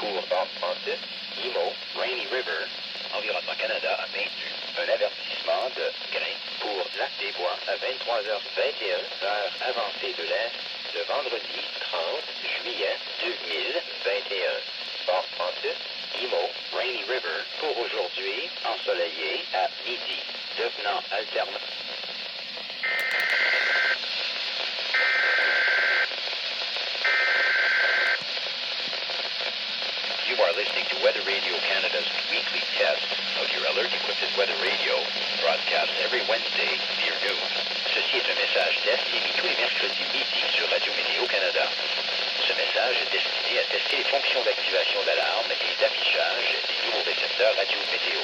pour Port Francis, IMO, Rainy River, Environnement Canada a maintenu un avertissement de grain pour Lac des Bois à 23h21, heure avancée de l'Est, le vendredi 30 juillet 2021. Port Francis, IMO, Rainy River pour aujourd'hui, ensoleillé à midi, devenant alternant. You are listening to Weather Radio Canada's weekly test of your alert-equipped weather radio, broadcast every Wednesday near noon. Ceci est un message test émis tous les mercredis midi sur Radio Météo Canada. Ce message est destiné à tester les fonctions d'activation d'alarme et d'affichage des nouveaux récepteurs radio météo.